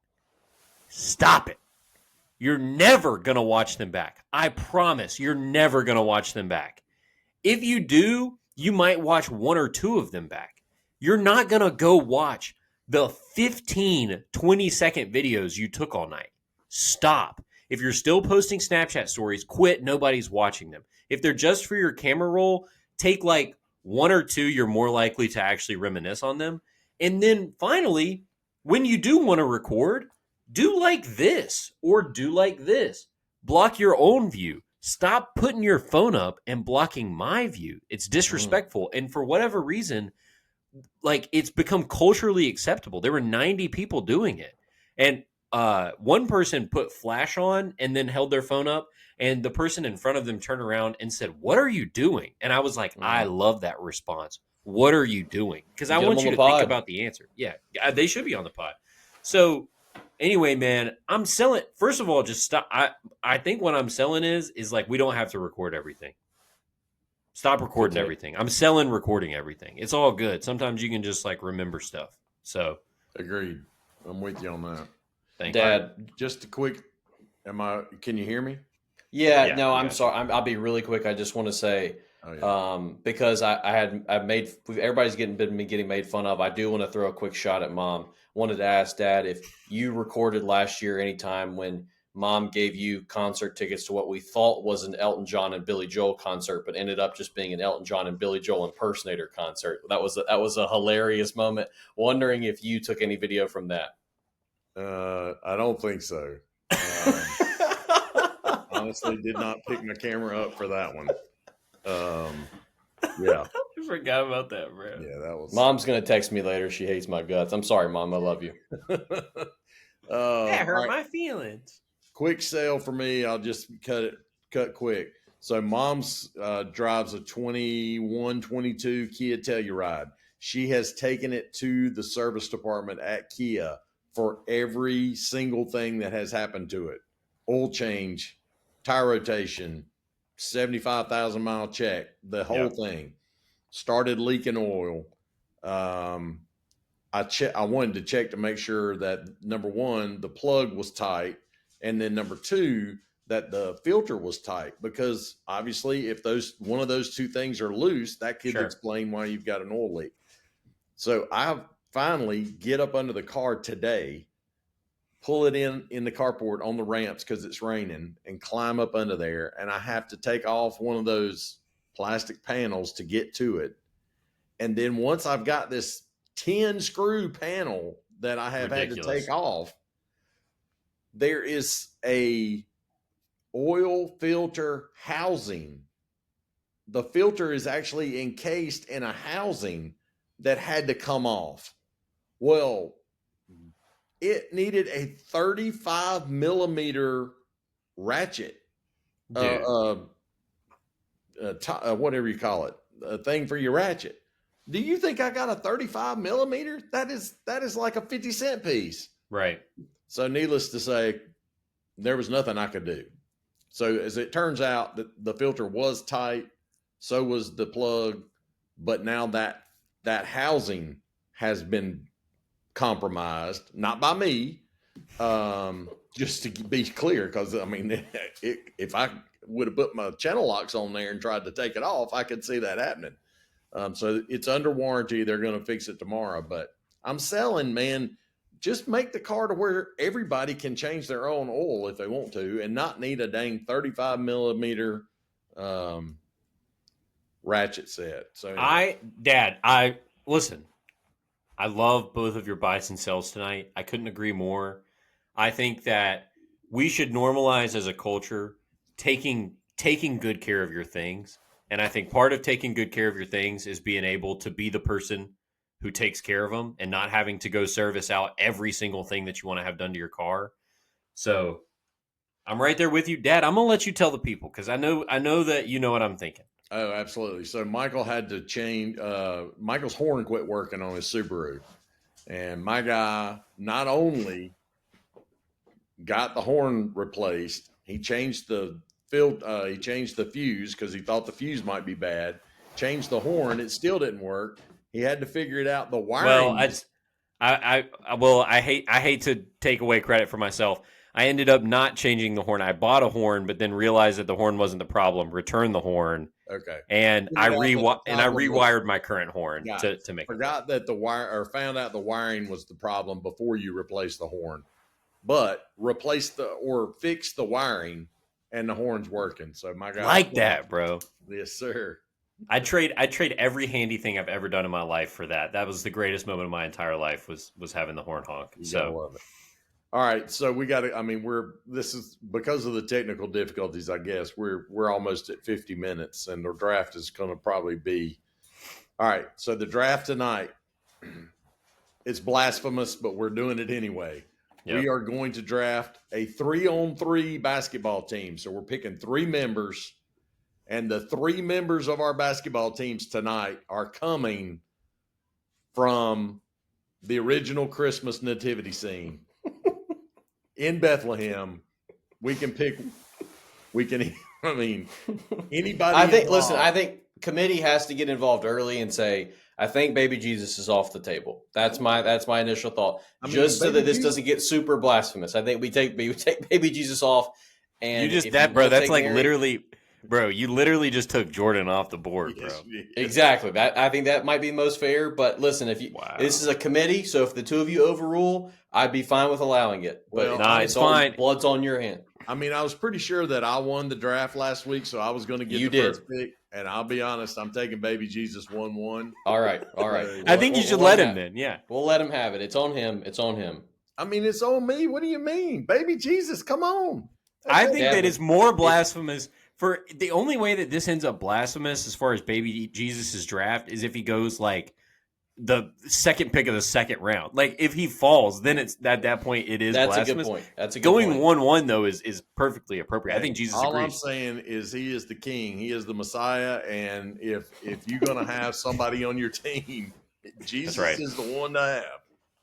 Stop it. You're never going to watch them back. I promise you're never going to watch them back. If you do, you might watch 1 or 2 of them back. You're not going to go watch the 15, 20-second videos you took all night. stop. If you're still posting Snapchat stories, quit. Nobody's watching them. If they're just for your camera roll, take like 1 or 2. You're more likely to actually reminisce on them. And then finally, when you do want to record, do like this or do like this. Block your own view. Stop putting your phone up and blocking my view. It's disrespectful. And for whatever reason, like it's become culturally acceptable. There were 90 people doing it. And one person put flash on and then held their phone up, and the person in front of them turned around and said, "What are you doing?" And I was like, I love that response. What are you doing? Because I want you to think about the answer. Yeah, they should be on the pod. So anyway, man, I'm selling. First of all, just stop. I think what I'm selling is like we don't have to record everything. Stop recording everything. I'm selling recording everything. It's all good. Sometimes you can just like remember stuff. So agreed. I'm with you on that. Thank Dad, you. Just a quick. Can you hear me? Yeah. No, I'm sorry. I'll be really quick. I just want to say, because I've made everybody's been getting made fun of. I do want to throw a quick shot at Mom. Wanted to ask Dad if you recorded last year anytime when Mom gave you concert tickets to what we thought was an Elton John and Billy Joel concert, but ended up just being an Elton John and Billy Joel impersonator concert. That was a hilarious moment. Wondering if you took any video from that. I don't think so. Honestly, did not pick my camera up for that one. Yeah. I forgot about that, bro. Yeah, that was. Mom's gonna text me later. She hates my guts. I'm sorry, Mom. I love you. That hurt my feelings. Quick sale for me. I'll just cut quick. So Mom's drives a 21, 22 Kia Telluride. She has taken it to the service department at Kia for every single thing that has happened to it. Oil change, tire rotation, 75,000 mile check, the whole thing. Started leaking oil. I wanted to check to make sure that, number one, the plug was tight, and then number two, that the filter was tight, because obviously if one of those two things are loose, that could explain why you've got an oil leak. So I finally get up under the car today, pull it in the carport on the ramps because it's raining, and climb up under there, and I have to take off one of those plastic panels to get to it. And then once I've got this 10 screw panel that I have had to take off, there is a oil filter housing. The filter is actually encased in a housing that had to come off. Well, it needed a 35 millimeter ratchet, whatever you call it, a thing for your ratchet. Do you think I got a 35 millimeter? That is like a 50-cent piece. Right. So needless to say, there was nothing I could do. So as it turns out, the filter was tight, so was the plug, but now that housing has been compromised, not by me, just to be clear, because I mean, if I would have put my channel locks on there and tried to take it off, I could see that happening. So it's under warranty. They're going to fix it tomorrow, but I'm selling, man. Just make the car to where everybody can change their own oil if they want to, and not need a dang 35 millimeter ratchet set. So anyway. Listen, I love both of your buys and sells tonight. I couldn't agree more. I think that we should normalize as a culture taking good care of your things. And I think part of taking good care of your things is being able to be the person who takes care of them and not having to go service out every single thing that you want to have done to your car. So I'm right there with you, Dad. I'm going to let you tell the people, because I know that you know what I'm thinking. Oh, absolutely. So Michael had to change. Michael's horn quit working on his Subaru, and my guy not only got the horn replaced, he changed the he changed the fuse because he thought the fuse might be bad. Changed the horn, it still didn't work. He had to figure it out. The wiring. Well, I hate to take away credit for myself. I ended up not changing the horn. I bought a horn, but then realized that the horn wasn't the problem. Returned the horn. Okay. And I rewired my current horn to make. Forgot that found out the wiring was the problem before you replaced the horn. but fix the wiring, and the horn's working. So my guy, Like that, bro. yes, sir. I'd trade every handy thing I've ever done in my life for that. That was the greatest moment of my entire life was having the horn honk. You gotta love it. All right, so we got to. I mean, this is because of the technical difficulties. I guess we're almost at 50 minutes, and the draft is going to probably be. All right, so the draft tonight, it's blasphemous, but we're doing it anyway. Yep. We are going to draft a 3-on-3 basketball team. So we're picking 3 members, and the 3 members of our basketball teams tonight are coming from the original Christmas nativity scene in Bethlehem. We can pick. I mean, anybody. I think. Listen, I think committee has to get involved early and say, I think baby Jesus is off the table. That's my initial thought. Just so that this doesn't get super blasphemous. I think we take baby Jesus off. And you just bro. That's like Mary, literally, bro. You literally just took Jordan off the board, bro. Yes. Exactly. I think that might be most fair. But listen, this is a committee, so if the 2 of you overrule, I'd be fine with allowing it. But it's fine. Blood's on your hand. I mean, I was pretty sure that I won the draft last week, so I was going to get first pick. And I'll be honest, I'm taking baby Jesus 1-1. All right. I think you should let him then. Yeah, we'll let him have it. It's on him. I mean, it's on me. What do you mean, baby Jesus? Come on. I think that it's more blasphemous. For the only way that this ends up blasphemous as far as baby Jesus' draft is if he goes like the second pick of the second round. Like if he falls, then it's at that point it is blasphemous. A good point. That's a good going point. 1-1 though is perfectly appropriate. I think Jesus all agrees. I'm saying is he is the king. He is the Messiah, and if you're gonna have somebody on your team, Jesus is the one to have.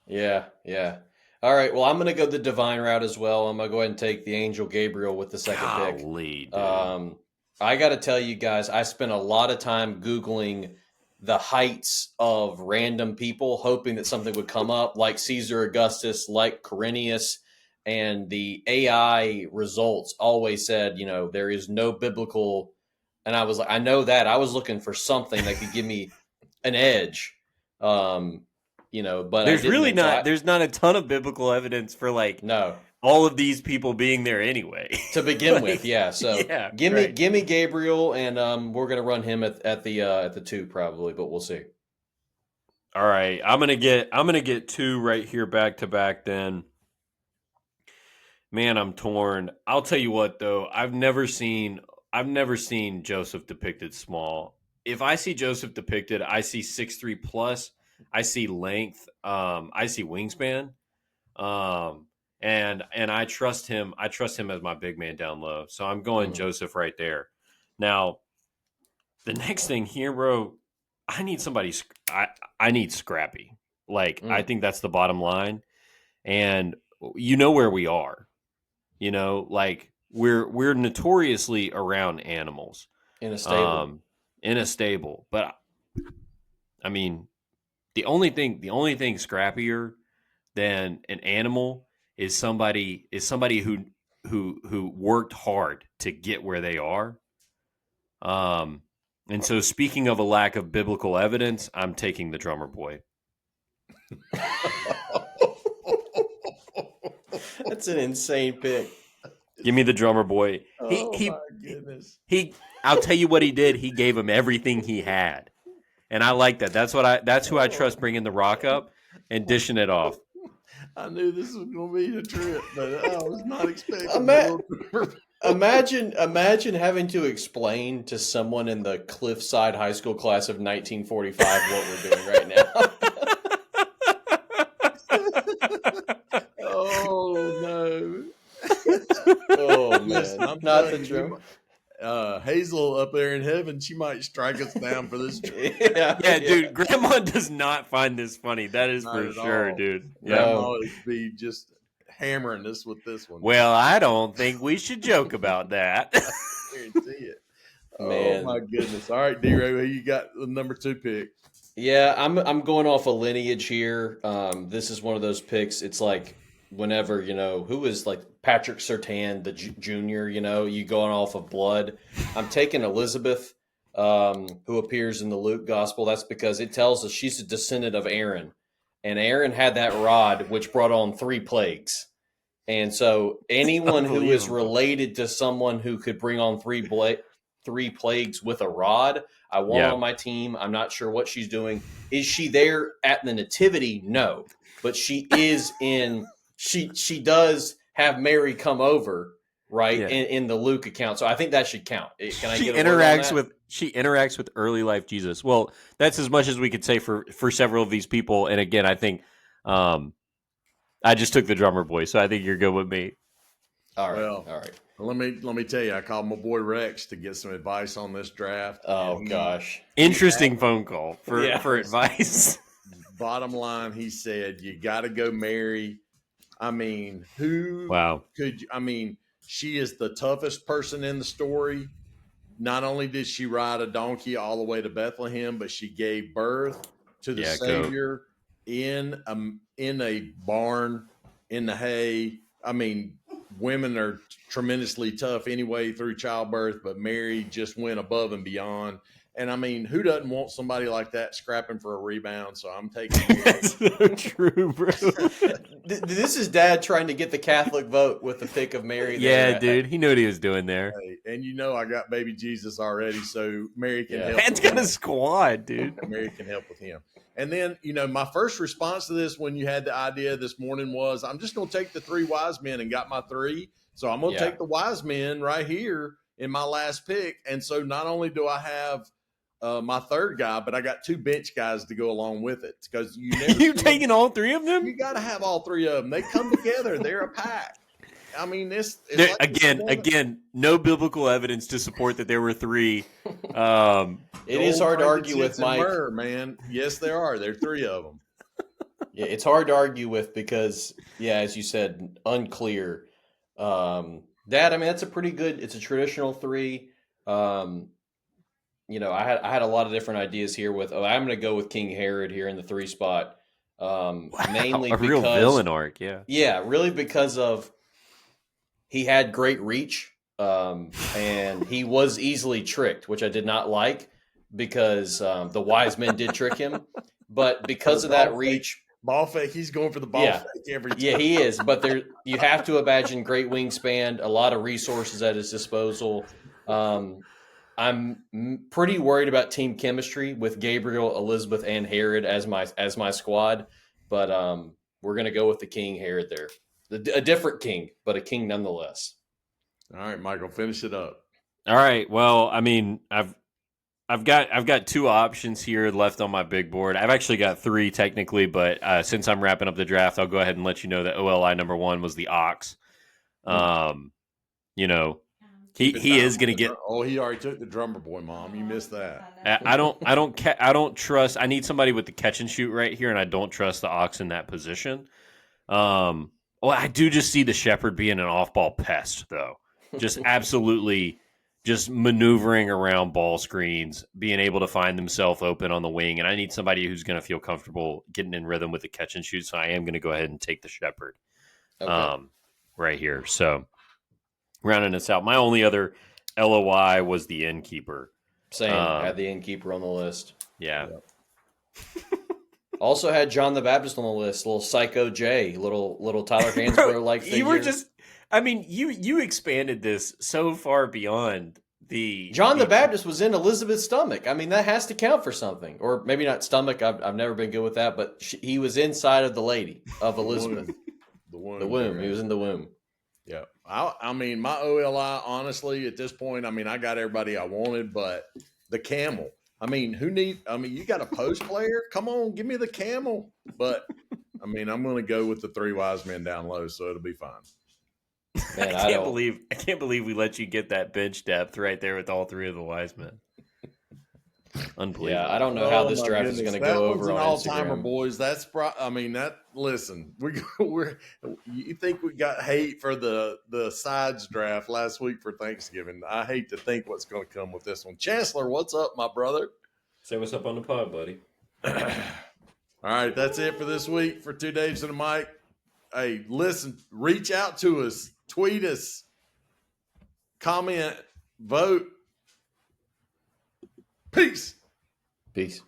Yeah. All right. Well, I'm going to go the divine route as well. I'm going to go ahead and take the angel Gabriel with the second pick. Dude. I got to tell you guys, I spent a lot of time Googling the heights of random people, hoping that something would come up like Caesar Augustus, like Quirinius, and the AI results always said, there is no biblical. And I was like, I know that. I was looking for something that could give me an edge. But there's really not. There's not a ton of biblical evidence for all of these people being there anyway to begin with. Yeah. So give me Gabriel, and we're gonna run him at the 2 probably, but we'll see. All right, I'm gonna get 2 right here back to back. Then, man, I'm torn. I'll tell you what though, I've never seen Joseph depicted small. If I see Joseph depicted, I see 6'3" plus. I see length. I see wingspan. And I trust him. I trust him as my big man down low. So I'm going Joseph right there. Now, the next thing here, bro, I need somebody. I need scrappy. I think that's the bottom line. And you know where we are. We're notoriously around animals in a stable. But I mean, the only thing scrappier than an animal is somebody who worked hard to get where they are. And so speaking of a lack of biblical evidence, I'm taking the drummer boy. That's an insane pick. Give me the drummer boy. My goodness. I'll tell you what he did. He gave him everything he had. And I like that. That's who I trust bringing the rock up and dishing it off. I knew this was going to be a trip, but I was not expecting. Imagine having to explain to someone in the Cliffside High School class of 1945 what we're doing right now. Oh no! Oh man! I'm not the drum. Hazel up there in heaven, she might strike us down for this trip. Yeah, dude. Grandma does not find this funny. That is not for sure, all. Dude. Grandma would be just hammering us with this one. Well, I don't think we should joke about that. I guarantee it. Man. Oh my goodness! All right, D-Ray, who you got the number 2 pick? Yeah, I'm going off a lineage here. This is one of those picks. It's like whenever, who is like Patrick Surtain, the junior, you going off of blood. I'm taking Elizabeth, who appears in the Luke gospel. That's because it tells us she's a descendant of Aaron. And Aaron had that rod, which brought on 3 plagues. And so anyone who is Unbelievable. related to someone who could bring on three plagues with a rod, I want Yeah. on my team. I'm not sure what she's doing. Is she there at the nativity? No, but she is in. She does have Mary come over, right, Yeah. in the Luke account. So I think that should count. Can I She get a word on that? interacts with early life Jesus. Well, that's as much as we could say for several of these people. And again, I think I just took the drummer boy, so I think you're good with me. All right, Well, all right. let me tell you, I called my boy Rex to get some advice on this draft. Oh and gosh, Interesting phone call Yeah. for advice. bottom line, he said you got to go Mary. I mean, who Wow. could? I mean, she is the toughest person in the story. Not only did she ride a donkey all the way to Bethlehem, but she gave birth to the Yeah, goat. Savior in a barn in the hay. I mean, women are tremendously tough anyway through childbirth, but Mary just went above and beyond. And I mean, who doesn't want somebody like that scrapping for a rebound? So I'm taking Mary. That's so true, bro. This is Dad trying to get the Catholic vote with the pick of Mary. Yeah, there. dude. He knew what he was doing there. Hey, and you know I got baby Jesus already, so Mary can Yeah. help. Dad's got a squad, dude. Mary can help with him. And then, my first response to this when you had the idea this morning was, I'm just going to take the three wise men and got my three. So I'm going to take the wise men right here in my last pick. And so not only do I have my third guy, but I got two bench guys to go along with it because You taking all three of them? You got to have all three of them. They come together. They're a pack. I mean, it's like again, no biblical evidence to support that there were three. It is hard to argue with Mike. Man. Yes, there are. There are three of them. Yeah, it's hard to argue with because, as you said, unclear. Dad, I mean, that's a pretty good. It's a traditional three. I had a lot of different ideas here. I'm going to go with King Herod here in the 3 spot. Mainly a real villain arc, yeah, really because of. He had great reach, and he was easily tricked, which I did not like because the wise men did trick him. But because of that reach, ball fake, he's going for the ball fake every time. Yeah, he is. But you have to imagine great wingspan, a lot of resources at his disposal. I'm pretty worried about team chemistry with Gabriel, Elizabeth, and Herod as my squad. But we're gonna go with the King Herod there. A different king, but a king nonetheless. All right, Michael, finish it up. All right. Well, I mean, I've got two options here left on my big board. I've actually got three technically, but since I'm wrapping up the draft, I'll go ahead and let you know that OLI number 1 was the Ox. He is going to get. Oh, he already took the drummer boy, Mom. You missed that. I don't trust. I need somebody with the catch and shoot right here, and I don't trust the Ox in that position. Well, I do just see the Shepherd being an off-ball pest, though. Just absolutely just maneuvering around ball screens, being able to find himself open on the wing. And I need somebody who's going to feel comfortable getting in rhythm with the catch and shoot. So I am going to go ahead and take the Shepherd right here. So rounding this out, my only other LOI was the Innkeeper. Same. I had the Innkeeper on the list. Yeah. Also had John the Baptist on the list, little Psycho J, little Tyler Hansbrough like figure. You were just, I mean, you expanded this so far beyond the John the Baptist was in Elizabeth's stomach. I mean, that has to count for something, or maybe not stomach. I've never been good with that, but he was inside of the lady of Elizabeth, the womb. He was in the womb. Yeah, I mean, my OLI, honestly, at this point, I mean, I got everybody I wanted, but the camel. I mean, you got a post player? Come on, give me the camel. But, I mean, I'm going to go with the three wise men down low, so it'll be fine. Man, I can't believe we let you get that bench depth right there with all three of the wise men. Unbelievable. Yeah, I don't know how this draft is going to go over on Instagram. All-timer, boys. Listen, you think we got hate for the sides draft last week for Thanksgiving. I hate to think what's going to come with this one. Chancellor, what's up, my brother? Say what's up on the pod, buddy. All right, that's it for this week for 2 Daves and a Mic. Hey, listen, reach out to us, tweet us, comment, vote. Peace. Peace.